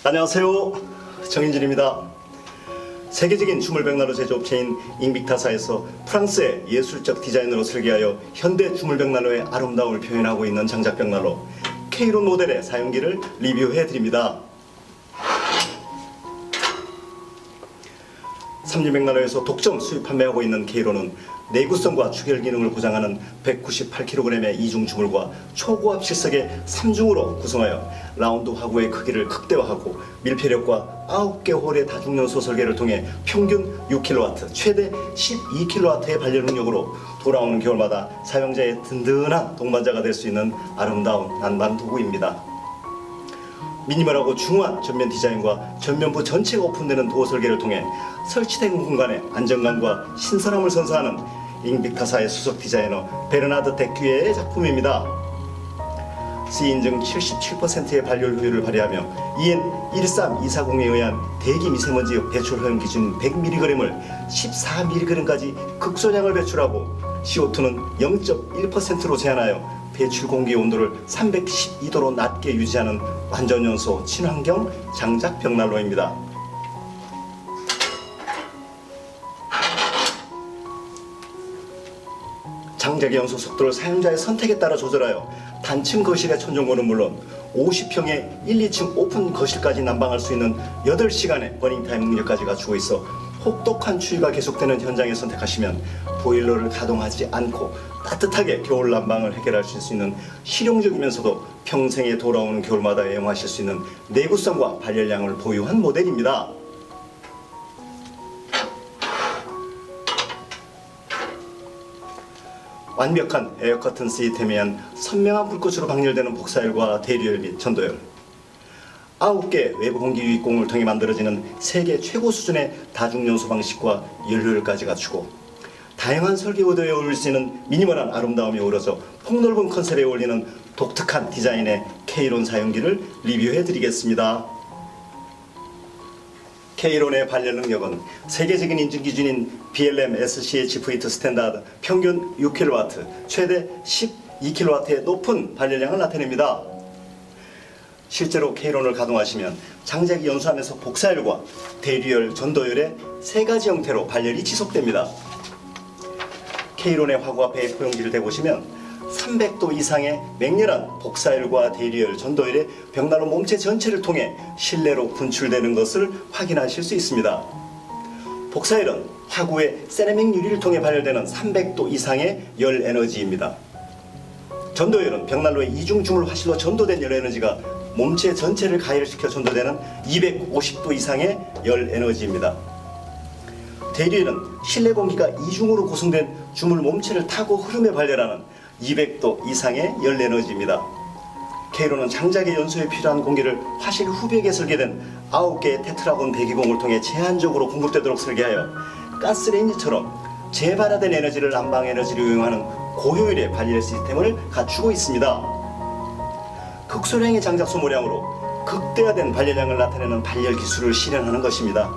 안녕하세요, 정인진입니다. 세계적인 주물벽난로 제조업체인 잉빅타사에서 프랑스의 예술적 디자인으로 설계하여 현대 주물벽난로의 아름다움을 표현하고 있는 장작벽난로 K론 모델의 사용기를 리뷰해드립니다. 삼리백난로에서 독점 수입 판매하고 있는 K론은 내구성과 추결 기능을 보장하는 198kg의 이중 주물과 초고압 실석의 3중으로 구성하여 라운드 화구의 크기를 극대화하고 밀폐력과 9개 홀의 다중연소 설계를 통해 평균 6kW, 최대 12kW의 발열 능력으로 돌아오는 겨울마다 사용자의 든든한 동반자가 될 수 있는 아름다운 난방 도구입니다. 미니멀하고 중후한 전면 디자인과 전면부 전체가 오픈되는 도어 설계를 통해 설치된 공간의 안정감과 신선함을 선사하는 잉빅타사의 수석 디자이너 베르나드 데큐의 작품입니다. C인증 77%의 발열 효율을 발휘하며 EN 13240에 의한 대기 미세먼지 배출 허용 기준 100mg을 14mg까지 극소량을 배출하고 CO2는 0.1%로 제한하여 배출 공기 온도를 312도로 낮게 유지하는 완전연소 친환경 장작 벽난로입니다. 장작의 연소 속도를 사용자의 선택에 따라 조절하여 단층 거실의 천정고는 물론 50평의 1, 2층 오픈 거실까지 난방할 수 있는 8시간의 버닝타임 능력까지 갖추고 있어 혹독한 추위가 계속되는 현장에 선택하시면 보일러를 가동하지 않고 따뜻하게 겨울 난방을 해결하실 수 있는 실용적이면서도 평생에 돌아오는 겨울마다 애용하실 수 있는 내구성과 발열량을 보유한 모델입니다. 완벽한 에어커튼 시스템에 의한 선명한 불꽃으로 방열되는 복사열과 대류열 및 전도열, 9개 외부 공기 유입공을 통해 만들어지는 세계 최고 수준의 다중연소 방식과 연료율까지 갖추고 다양한 설계 의도에 어울릴 수 있는 미니멀한 아름다움이 어우러져 폭넓은 컨셉에 어울리는 독특한 디자인의 K론 사용기를 리뷰해 드리겠습니다. K론의 발열 능력은 세계적인 인증 기준인 BLM SCH-V2 스탠다드 평균 6kW, 최대 12kW의 높은 발열량을 나타냅니다. 실제로 K론을 가동하시면 장작이 연소하면서 복사열과 대류열, 전도열의 세 가지 형태로 발열이 지속됩니다. K론의 화구 앞에 포용지를 대보시면 300도 이상의 맹렬한 복사열과 대류열, 전도열의 벽난로 몸체 전체를 통해 실내로 분출되는 것을 확인하실 수 있습니다. 복사열은 화구의 세라믹 유리를 통해 발열되는 300도 이상의 열 에너지입니다. 전도열은 벽난로의 이중 주물 화실로 전도된 열 에너지가 몸체 전체를 가열시켜 전도되는 250도 이상의 열 에너지입니다. 대류열은 실내 공기가 이중으로 구성된 주물 몸체를 타고 흐름에 발열하는 200도 이상의 열 에너지입니다. K론은 장작의 연소에 필요한 공기를 화실 후벽에 설계된 9개의 테트라곤 배기공을 통해 제한적으로 공급되도록 설계하여 가스레인지처럼 재발화된 에너지를 난방 에너지로 이용하는 고효율의 발열 시스템을 갖추고 있습니다. 극소량의 장작 소모량으로 극대화된 발열량을 나타내는 발열 기술을 실현하는 것입니다.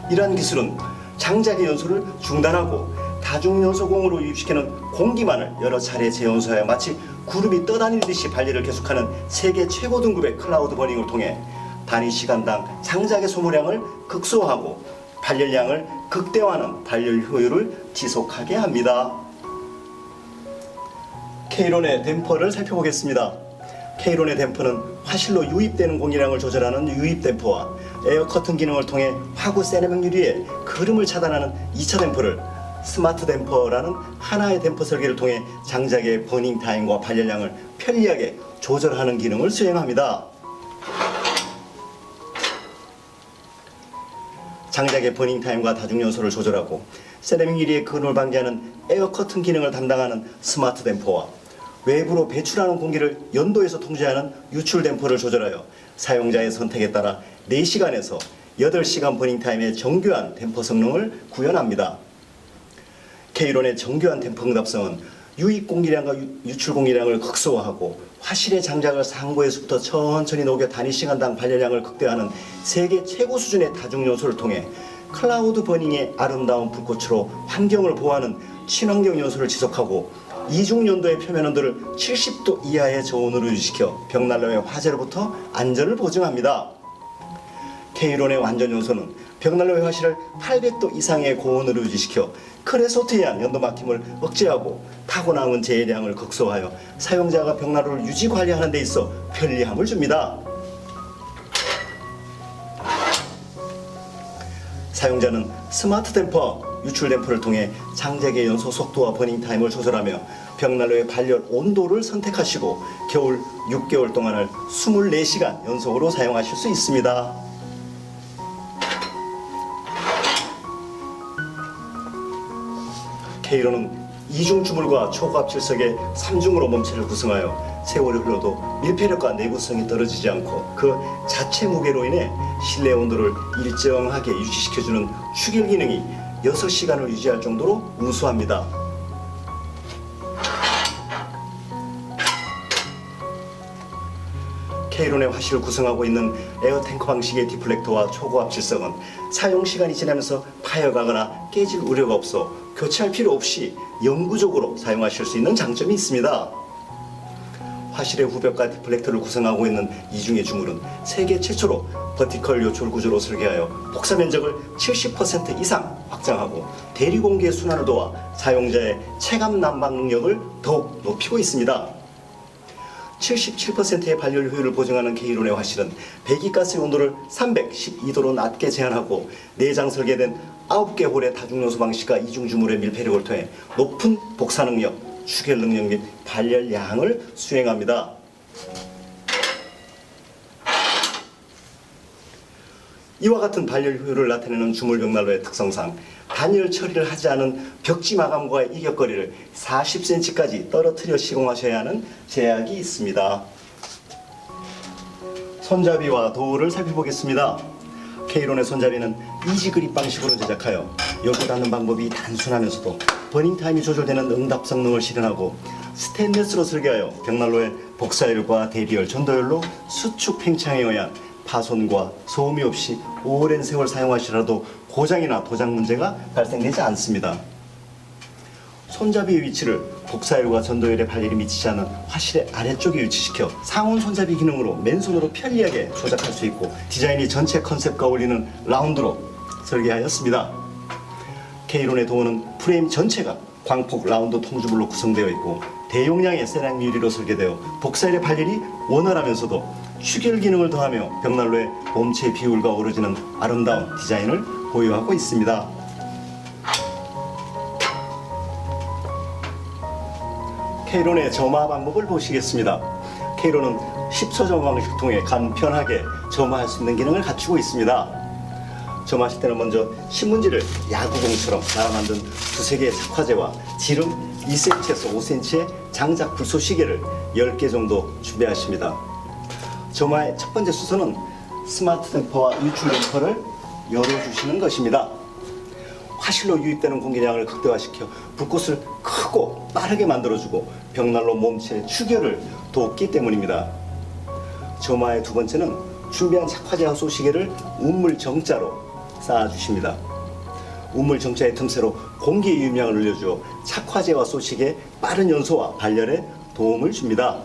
이러한 기술은 장작의 연소를 중단하고 다중연소공으로 유입시키는 공기만을 여러 차례 재연소하여 마치 구름이 떠다니듯이 발열을 계속하는 세계 최고 등급의 클라우드 버닝을 통해 단위 시간당 장작의 소모량을 극소화하고 발열량을 극대화하는 발열 효율을 지속하게 합니다. K론의 댐퍼를 살펴보겠습니다. K론의 댐퍼는 화실로 유입되는 공기량을 조절하는 유입 댐퍼와 에어커튼 기능을 통해 화구 세라믹 유리의 그름을 차단하는 2차 댐퍼를 스마트 댐퍼라는 하나의 댐퍼 설계를 통해 장작의 버닝 타임과 발열량을 편리하게 조절하는 기능을 수행합니다. 장작의 버닝 타임과 다중연소를 조절하고 세라믹 유리의 그늘을 방지하는 에어커튼 기능을 담당하는 스마트 댐퍼와 외부로 배출하는 공기를 연도에서 통제하는 유출 댐퍼를 조절하여 사용자의 선택에 따라 4시간에서 8시간 버닝 타임의 정교한 댐퍼 성능을 구현합니다. K론의 정교한 댐퍼 응답성은 유입 공기량과 유출 공기량을 극소화하고 화실의 장작을 상부에서부터 천천히 녹여 단위 시간당 발열량을 극대화하는 세계 최고 수준의 다중연소를 통해 클라우드 버닝의 아름다운 불꽃으로 환경을 보호하는 친환경 연소를 지속하고 이중 연도의 표면 온도를 70도 이하의 저온으로 유지시켜 벽난로의 화재로부터 안전을 보증합니다. K이론의 완전 요소는 벽난로의 화실을 800도 이상의 고온으로 유지시켜 크레소트에 의한 연도 막힘을 억제하고 타고 남은 재량을 극소화하여 사용자가 벽난로를 유지 관리하는 데 있어 편리함을 줍니다. 사용자는 스마트 댐퍼, 유출 댐퍼를 통해 장작의 연소 속도와 버닝 타임을 조절하며 벽난로의 발열 온도를 선택하시고 겨울 6개월 동안을 24시간 연속으로 사용하실 수 있습니다. K이론은 이중 주물과 초고압 질석의 3중으로 몸체를 구성하여 세월이 흘러도 밀폐력과 내구성이 떨어지지 않고 그 자체 무게로 인해 실내 온도를 일정하게 유지시켜주는 추결 기능이 6시간을 유지할 정도로 우수합니다. K이론의 화실을 구성하고 있는 에어탱크 방식의 디플렉터와 초고압 질석은 사용시간이 지나면서 파열가거나 깨질 우려가 없어 교체할 필요 없이 영구적으로 사용하실 수 있는 장점이 있습니다. 화실의 후벽과 디플렉터를 구성하고 있는 이중의 주물은 세계 최초로 버티컬 요철 구조로 설계하여 복사 면적을 70% 이상 확장하고 대리공기의 순환을 도와 사용자의 체감 난방 능력을 더욱 높이고 있습니다. 77%의 발열 효율을 보증하는 K이론의 화실은 배기가스의 온도를 312도로 낮게 제한하고 내장 설계된 9개 홀의 다중요소 방식과 이중주물의 밀폐력을 통해 높은 복사 능력, 추결 능력 및 발열량을 수행합니다. 이와 같은 발열 효율을 나타내는 주물 벽난로의 특성상 단열 처리를 하지 않은 벽지 마감과의 이격거리를 40cm까지 떨어뜨려 시공하셔야 하는 제약이 있습니다. 손잡이와 도어를 살펴보겠습니다. K이론의 손잡이는 이지 그립 방식으로 제작하여 열고 닫는 방법이 단순하면서도 버닝 타임이 조절되는 응답 성능을 실현하고 스테인리스로 설계하여 벽난로의 복사열과 대리열, 전도열로 수축 팽창에 의한 파손과 소음이 없이 오랜 세월 사용하시라도 고장이나 도장 문제가 발생되지 않습니다. 손잡이의 위치를 복사열과 전도열의 발열이 미치지 않은 화실의 아래쪽에 위치시켜 상온 손잡이 기능으로 맨손으로 편리하게 조작할 수 있고 디자인이 전체 컨셉과 어울리는 라운드로 설계하였습니다. K이론의 도어는 프레임 전체가 광폭 라운드 통주물로 구성되어 있고 대용량의 세라믹 유리로 설계되어 복사열의 발열이 원활하면서도 추결 기능을 더하며 벽난로의 몸체 비율과 어우러지는 아름다운 디자인을 보유하고 있습니다. K이론의 점화 방법을 보시겠습니다. K이론은 10초 점화 방식을 통해 간편하게 점화할 수 있는 기능을 갖추고 있습니다. 점화하실 때는 먼저 신문지를 야구공처럼 말아 만든 두세 개의 착화제와 지름 2cm에서 5cm의 장작 불소 시계를 10개 정도 준비하십니다. 점화의 첫 번째 순서는 스마트 댐퍼와 유출 댐퍼를 열어주시는 것입니다. 화실로 유입되는 공기량을 극대화시켜 불꽃을 크고 빠르게 만들어주고 벽난로 몸체의 추결을 돕기 때문입니다. 점화의 두 번째는 준비한 착화제와 소시계를 우물 정자로 쌓아주십니다. 우물 정자의 틈새로 공기의 유입량을 늘려주어 착화제와 소시계의 빠른 연소와 발열에 도움을 줍니다.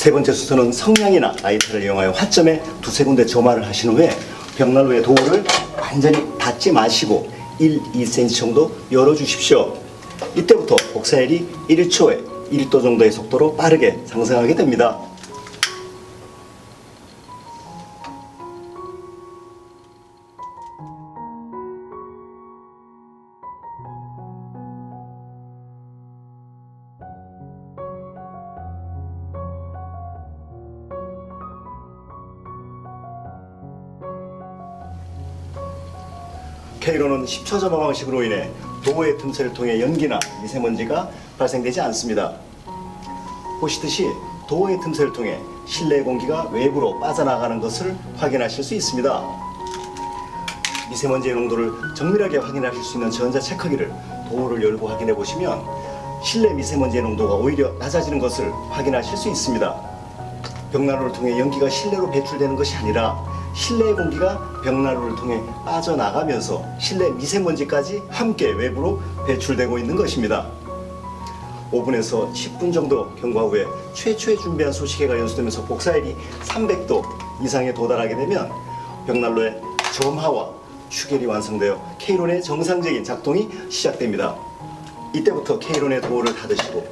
세 번째 순서는 성냥이나 라이터를 이용하여 화점에 두세 군데 점화를 하신 후에 벽난로의 도어를 완전히 닫지 마시고 1, 2cm 정도 열어주십시오. 이때부터 복사열이 1초에 1도 정도의 속도로 빠르게 상승하게 됩니다. K이론은 10초 점화 방식으로 인해 도어의 틈새를 통해 연기나 미세먼지가 발생되지 않습니다. 보시듯이 도어의 틈새를 통해 실내 공기가 외부로 빠져나가는 것을 확인하실 수 있습니다. 미세먼지의 농도를 정밀하게 확인하실 수 있는 전자 체크기를 도어를 열고 확인해 보시면 실내 미세먼지의 농도가 오히려 낮아지는 것을 확인하실 수 있습니다. 벽난로를 통해 연기가 실내로 배출되는 것이 아니라 실내의 공기가 벽난로를 통해 빠져나가면서 실내 미세먼지까지 함께 외부로 배출되고 있는 것입니다. 5분에서 10분 정도 경과 후에 최초에 준비한 소시계가 연소되면서 복사율이 300도 이상에 도달하게 되면 벽난로의 점화와 추결이 완성되어 K론의 정상적인 작동이 시작됩니다. 이때부터 K론의 도어를 닫으시고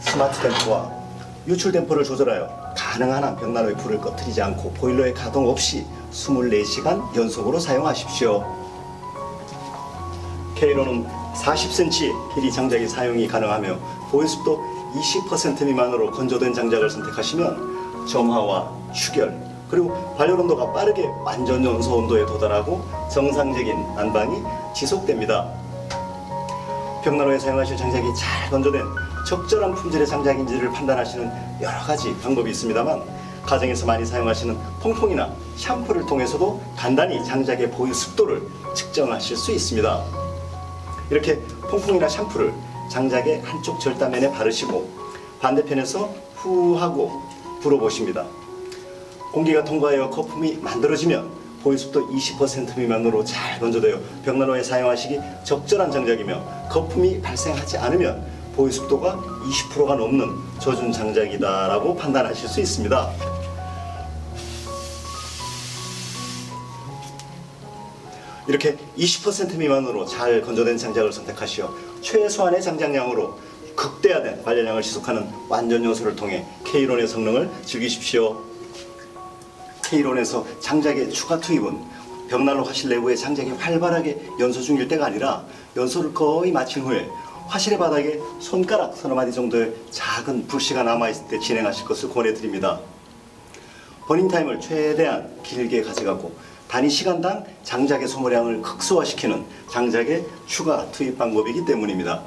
스마트 댐퍼와 유출 댐퍼를 조절하여 가능한 한 벽난로의 불을 꺼뜨리지 않고 보일러의 가동 없이 24시간 연속으로 사용하십시오. K론은 40cm 길이 장작이 사용이 가능하며 보유습도 20% 미만으로 건조된 장작을 선택하시면 점화와 추결 그리고 발열 온도가 빠르게 완전 연소 온도에 도달하고 정상적인 난방이 지속됩니다. 벽난로에 사용하실 장작이 잘 건조된 적절한 품질의 장작인지를 판단하시는 여러 가지 방법이 있습니다만 가정에서 많이 사용하시는 퐁퐁이나 샴푸를 통해서도 간단히 장작의 보유 습도를 측정하실 수 있습니다. 이렇게 퐁퐁이나 샴푸를 장작의 한쪽 절단면에 바르시고 반대편에서 후 하고 불어보십니다. 공기가 통과하여 거품이 만들어지면 보유습도 20% 미만으로 잘 건조되어 벽난로에 사용하시기 적절한 장작이며 거품이 발생하지 않으면 보유습도가 20%가 넘는 젖은 장작이다라고 판단하실 수 있습니다. 이렇게 20% 미만으로 잘 건조된 장작을 선택하시어 최소한의 장작량으로 극대화된 발열량을 지속하는 완전 연소를 통해 K론의 성능을 즐기십시오. K론에서 장작의 추가 투입은 벽난로 화실 내부에 장작이 활발하게 연소 중일 때가 아니라 연소를 거의 마친 후에 화실의 바닥에 손가락 서너 마디 정도의 작은 불씨가 남아있을 때 진행하실 것을 권해드립니다. 버닝타임을 최대한 길게 가져가고 단위 시간당 장작의 소모량을 극소화시키는 장작의 추가 투입 방법이기 때문입니다.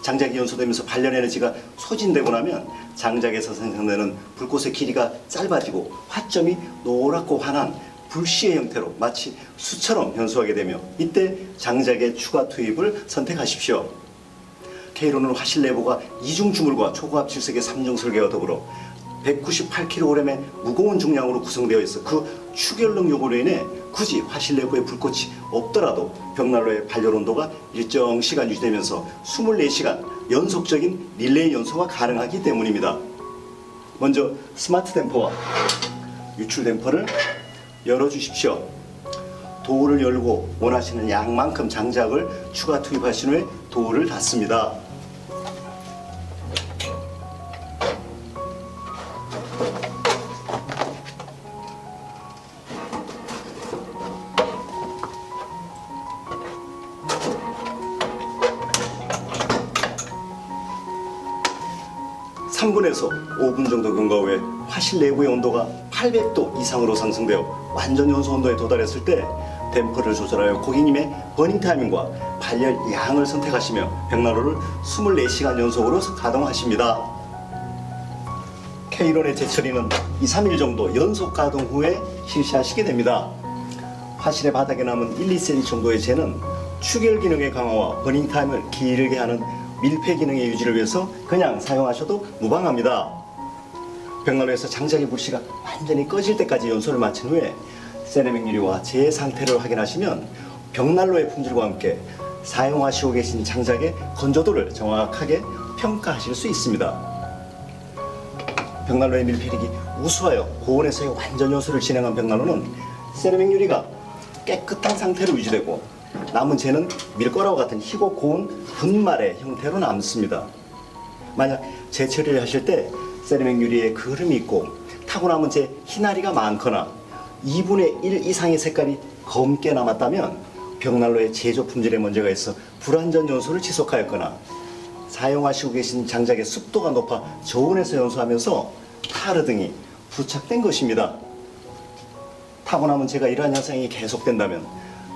장작이 연소되면서 발열 에너지가 소진되고 나면 장작에서 생성되는 불꽃의 길이가 짧아지고 화점이 노랗고 환한 불씨의 형태로 마치 수처럼 연소하게 되며 이때 장작의 추가 투입을 선택하십시오. K론은 화실 내부가 이중 주물과 초고압 질색의 3중 설계와 더불어 198kg의 무거운 중량으로 구성되어 있어 그 추결능 요구로 인해 굳이 화실 내부에 불꽃이 없더라도 벽난로의 발열 온도가 일정 시간 유지되면서 24시간 연속적인 릴레이 연소가 가능하기 때문입니다. 먼저 스마트 댐퍼와 유출 댐퍼를 열어주십시오. 도어를 열고 원하시는 양만큼 장작을 추가 투입하신 후에 도어를 닫습니다. (3분에서 5분) 정도 경과 후에 화실 내부의 온도가 800도 이상으로 상승되어 완전 연소 온도에 도달했을 때 댐퍼를 조절하여 고객님의 버닝 타이밍과 발열 양을 선택하시며 벽난로를 24시간 연속으로 가동하십니다. K론의 재처리는 2, 3일 정도 연속 가동 후에 실시하시게 됩니다. 화실의 바닥에 남은 1, 2cm 정도의 재는 추결 기능의 강화와 버닝 타임을 길게 하는 밀폐 기능의 유지를 위해서 그냥 사용하셔도 무방합니다. 벽난로에서 장작의 불씨가 완전히 꺼질 때까지 연소를 마친 후에 세라믹 유리와 재 상태를 확인하시면 벽난로의 품질과 함께 사용하시고 계신 장작의 건조도를 정확하게 평가하실 수 있습니다. 벽난로의 밀폐력이 우수하여 고온에서의 완전 연소를 진행한 벽난로는 세라믹 유리가 깨끗한 상태로 유지되고 남은 재는 밀가루와 같은 희고 고운 분말의 형태로 남습니다. 만약 재처리를 하실 때 세라믹 유리에 그름이 있고 타고 남은 재 희나리가 많거나 2분의 1 이상의 색깔이 검게 남았다면 벽난로의 제조 품질에 문제가 있어 불완전 연소를 지속하였거나 사용하시고 계신 장작의 습도가 높아 저온에서 연소하면서 타르 등이 부착된 것입니다. 타고 남은 재가 이러한 현상이 계속된다면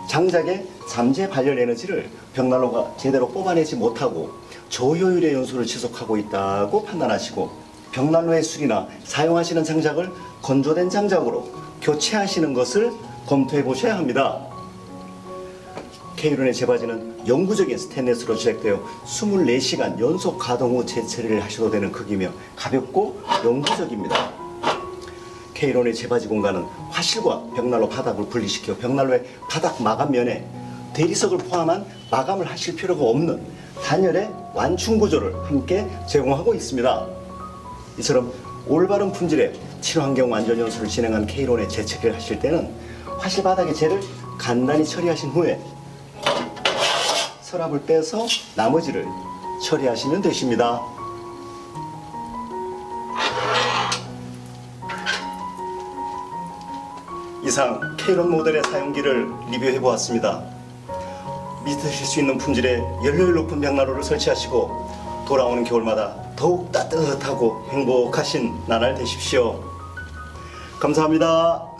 장작의 잠재 발열 에너지를 벽난로가 제대로 뽑아내지 못하고 저효율의 연소를 지속하고 있다고 판단하시고 벽난로의 수리나 사용하시는 장작을 건조된 장작으로 교체하시는 것을 검토해 보셔야 합니다. K론의 재바지는 영구적인 스테인리스로 제작되어 24시간 연속 가동 후 재처리를 하셔도 되는 크기며 가볍고 영구적입니다. K론의 재바지 공간은 화실과 벽난로 바닥을 분리시켜 벽난로의 바닥 마감면에 대리석을 포함한 마감을 하실 필요가 없는 단열의 완충 구조를 함께 제공하고 있습니다. 이처럼 올바른 품질의 친환경 완전 연수를 진행한 K론의 재채기를 하실 때는 화실 바닥의 재를 간단히 처리하신 후에 서랍을 빼서 나머지를 처리하시면 되십니다. 이상 K론 모델의 사용기를 리뷰해 보았습니다. 믿으실 수 있는 품질의 연료율 높은 벽난로를 설치하시고 돌아오는 겨울마다 더욱 따뜻하고 행복하신 나날 되십시오. 감사합니다.